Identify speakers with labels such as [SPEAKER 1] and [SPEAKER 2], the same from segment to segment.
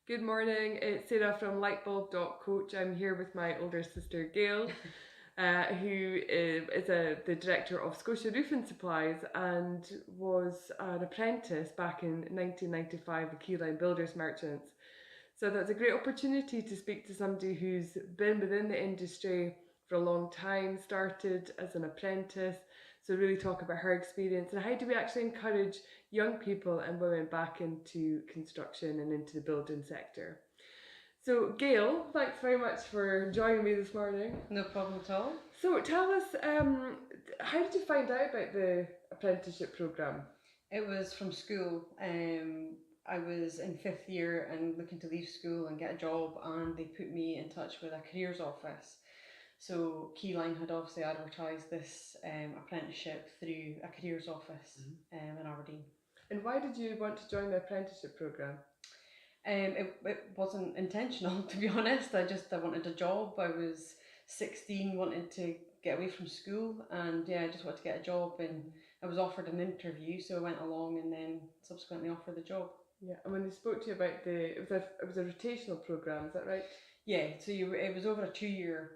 [SPEAKER 1] Good morning, it's Sarah from Lightbulb.coach. I'm here with my older sister Gail, who is the director of Scotia Roofing Supplies and was an apprentice back in 1995 with Keyline Builders Merchants. So that's a great opportunity to speak to somebody who's been within the industry for a long time, started as an apprentice. So really talk about her experience and how do we actually encourage young people and women back into construction and into the building sector. So Gail, thanks very much for joining me this morning.
[SPEAKER 2] No problem at all.
[SPEAKER 1] So tell us, how did you find out about the apprenticeship programme?
[SPEAKER 2] It was from school. I was in fifth year and looking to leave school and get a job, and they put me in touch with a careers office. So Keyline had obviously advertised this apprenticeship through a careers office in Aberdeen.
[SPEAKER 1] And why did you want to join the apprenticeship programme?
[SPEAKER 2] It wasn't intentional, to be honest. I wanted a job. I was 16, wanted to get away from school, and I just wanted to get a job. And I was offered an interview, so I went along and then subsequently offered the job.
[SPEAKER 1] Yeah, and when they spoke to you about it was a rotational programme, is that right?
[SPEAKER 2] Yeah, so it was over a 2 year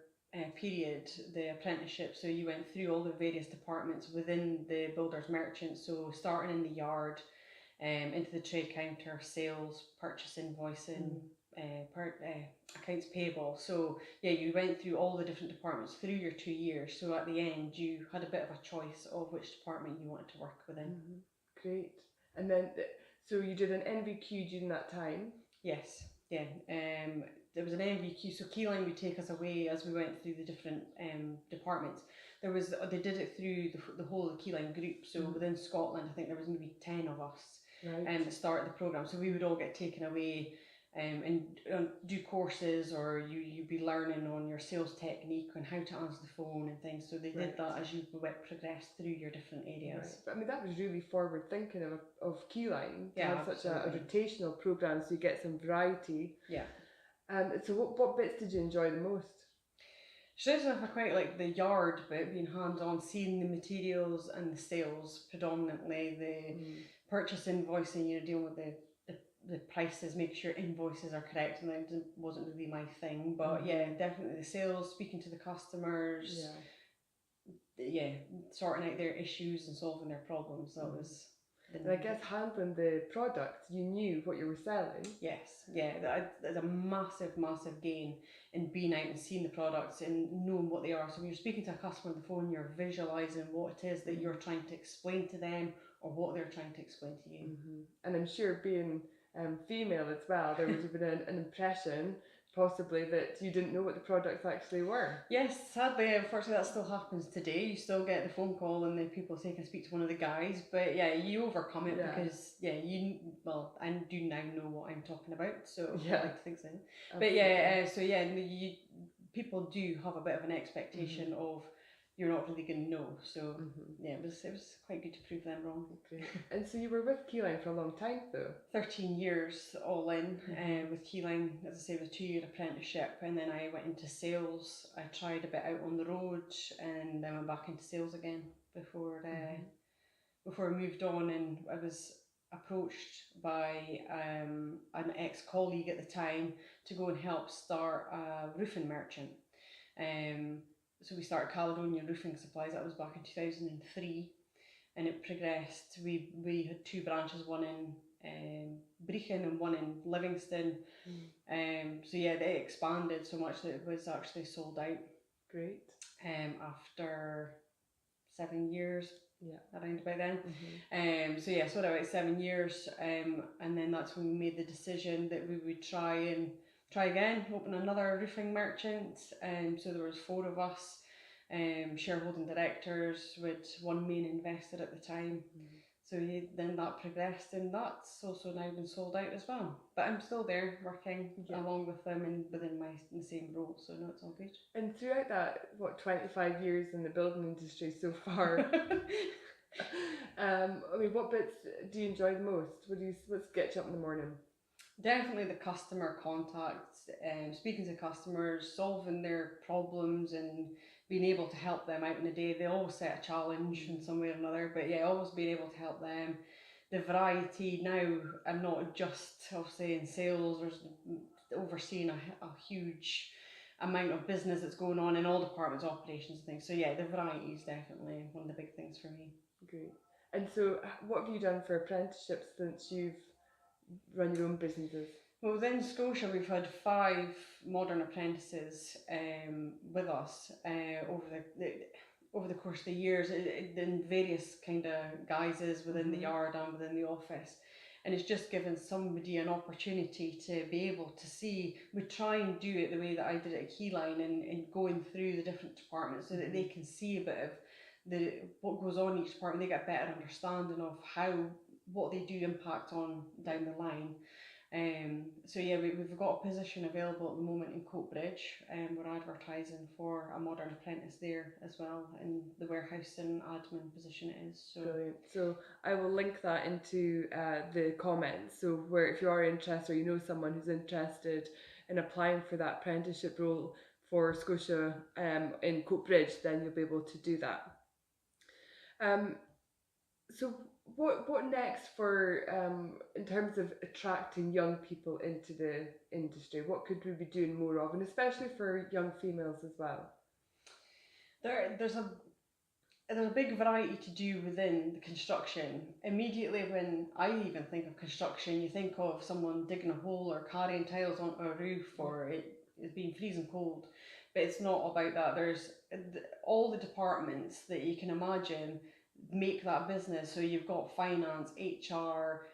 [SPEAKER 2] period, the apprenticeship. So you went through all the various departments within the builder's merchant. So starting in the yard, into the trade counter, sales, purchase invoicing, accounts payable. So you went through all the different departments through your 2 years. So at the end, you had a bit of a choice of which department you wanted to work within.
[SPEAKER 1] Great. And then, so you did an NVQ during that time?
[SPEAKER 2] Yes, yeah. There was an NVQ, so Keyline would take us away as we went through the different departments. They did it through the whole of the Keyline group. So within Scotland, I think there was maybe 10 of us. Right. That started the programme. So we would all get taken away and do courses, or you'd be learning on your sales technique, on how to answer the phone and things. So they did that as you progressed through your different areas.
[SPEAKER 1] Right. But I mean, that was really forward thinking of Keyline to have such a rotational programme, so you get some variety.
[SPEAKER 2] Yeah.
[SPEAKER 1] So what bits did you enjoy the most?
[SPEAKER 2] Strangely enough, I quite like the yard bit, being hands-on, seeing the materials and the sales predominantly, the purchase invoicing, dealing with the prices, make sure invoices are correct, and that wasn't really my thing. But definitely the sales, speaking to the customers, sorting out their issues and solving their problems. That was.
[SPEAKER 1] And I guess handling the product, you knew what you were selling.
[SPEAKER 2] Yes, there's a massive, massive gain in being out and seeing the products and knowing what they are. So when you're speaking to a customer on the phone, you're visualising what it is that you're trying to explain to them or what they're trying to explain to you.
[SPEAKER 1] And I'm sure being female as well, there would have been an impression possibly that you didn't know what the products actually were.
[SPEAKER 2] Yes, sadly, unfortunately, that still happens today. You still get the phone call and then people say, can I speak to one of the guys? But you overcome it because, I do now know what I'm talking about. So I like to think so. Absolutely. But people do have a bit of an expectation of you're not really going to know. So it was quite good to prove them wrong.
[SPEAKER 1] Okay. And so you were with Keyline for a long time though?
[SPEAKER 2] 13 years all in with Keyline, as I say, with a 2 year apprenticeship, and then I went into sales. I tried a bit out on the road and then went back into sales again before I moved on, and I was approached by an ex-colleague at the time to go and help start a roofing merchant. So we started Caledonia Roofing Supplies. That was back in 2003, and it progressed. We had 2 branches, one in Brechin and one in Livingston. They expanded so much that it was actually sold out.
[SPEAKER 1] Great.
[SPEAKER 2] After 7 years. Around about then. So about 7 years, and then that's when we made the decision that we would try again, open another roofing merchant. So there was 4 of us, shareholding directors with 1 main investor at the time. So then that progressed, and that's also now been sold out as well. But I'm still there working along with them and within the same role, so no, it's all good.
[SPEAKER 1] And throughout that, 25 years in the building industry so far, what bits do you enjoy the most? What's gets you up in the morning?
[SPEAKER 2] Definitely the customer contact, speaking to customers, solving their problems and being able to help them out in the day. They always set a challenge in some way or another, but always being able to help them, the variety now, and not just obviously in sales. There's overseeing a huge amount of business that's going on in all departments, operations and things. So yeah, the variety is definitely one of the big things for me.
[SPEAKER 1] Great. And so, what have you done for apprenticeships since you've run your own businesses?
[SPEAKER 2] Well, within Scotia, we've had 5 modern apprentices with us over the course of the years, in various kind of guises within the yard and within the office. And it's just given somebody an opportunity to be able to see. We try and do it the way that I did it at Keyline, and going through the different departments so that they can see a bit of what goes on in each department. They get a better understanding of what they do impact on down the line. So yeah, we've got a position available at the moment in Coatbridge, and we're advertising for a modern apprentice there as well, in the warehouse and admin position it is. So
[SPEAKER 1] brilliant. So I will link that into the comments. So where if you are interested, or you know someone who's interested in applying for that apprenticeship role for Scotia in Coatbridge, then you'll be able to do that. So what next for in terms of attracting young people into the industry? What could we be doing more of, and especially for young females as well?
[SPEAKER 2] There's a big variety to do within the construction. Immediately when I even think of construction, you think of someone digging a hole or carrying tiles onto a roof, or it being freezing cold. But it's not about that. There's all the departments that you can imagine make that business. So you've got finance, HR,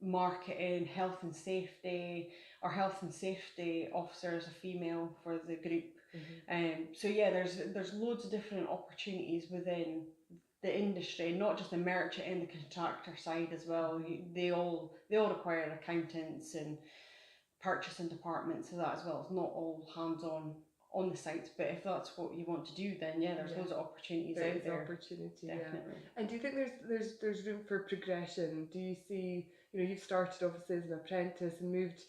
[SPEAKER 2] marketing, health and safety. Our health and safety officer is a female for the group. So yeah, there's loads of different opportunities within the industry, not just the merchant and the contractor side as well. They all require accountants and purchasing departments, so that as well. It's not all hands on the sites, but if that's what you want to do, then yeah, there's loads of opportunities out there.
[SPEAKER 1] Opportunity,
[SPEAKER 2] definitely.
[SPEAKER 1] Yeah. And do you think there's room for progression? Do you see, you've started obviously as an apprentice and moved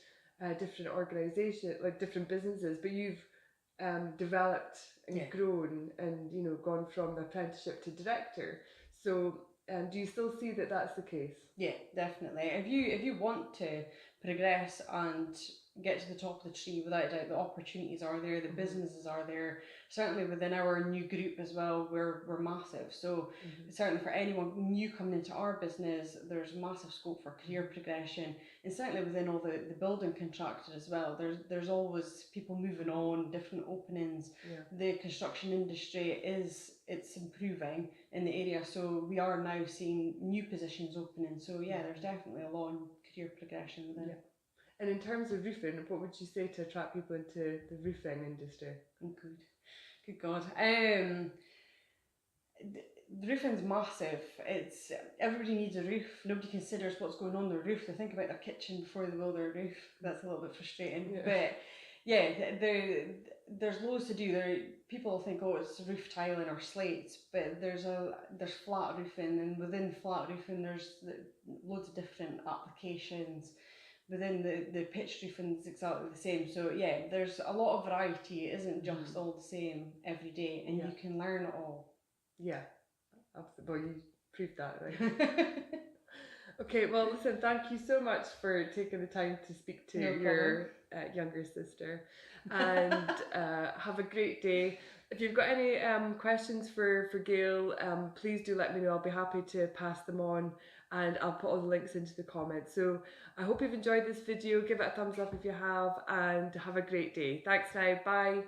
[SPEAKER 1] different organisations, like different businesses, but you've developed and grown and gone from apprenticeship to director. So do you still see that that's the case?
[SPEAKER 2] Yeah, definitely. If you want to progress and get to the top of the tree, without a doubt, the opportunities are there, the businesses are there. Certainly within our new group as well, we're massive. So certainly for anyone new coming into our business, there's massive scope for career progression. And certainly within all the building contractors as well, there's always people moving on, different openings. The construction industry it's improving in the area, so we are now seeing new positions opening. So yeah, there's definitely a long career progression within.
[SPEAKER 1] And in terms of roofing, what would you say to attract people into the roofing industry?
[SPEAKER 2] Good God. The roofing's massive. It's everybody needs a roof. Nobody considers what's going on their roof. They think about their kitchen before they build their roof. That's a little bit frustrating. But yeah, there's loads to do. People think, oh, it's roof tiling or slates, but there's flat roofing, and within flat roofing there's loads of different applications. Within the pitched roofing is exactly the same. So yeah, there's a lot of variety. It isn't just all the same every day, and you can learn it all.
[SPEAKER 1] Yeah, absolutely. Well, you proved that, right? Okay, well, listen, thank you so much for taking the time to speak to your younger sister, and have a great day. If you've got any questions for Gail, please do let me know. I'll be happy to pass them on, and I'll put all the links into the comments. So I hope you've enjoyed this video. Give it a thumbs up if you have, and have a great day. Thanks now. Bye.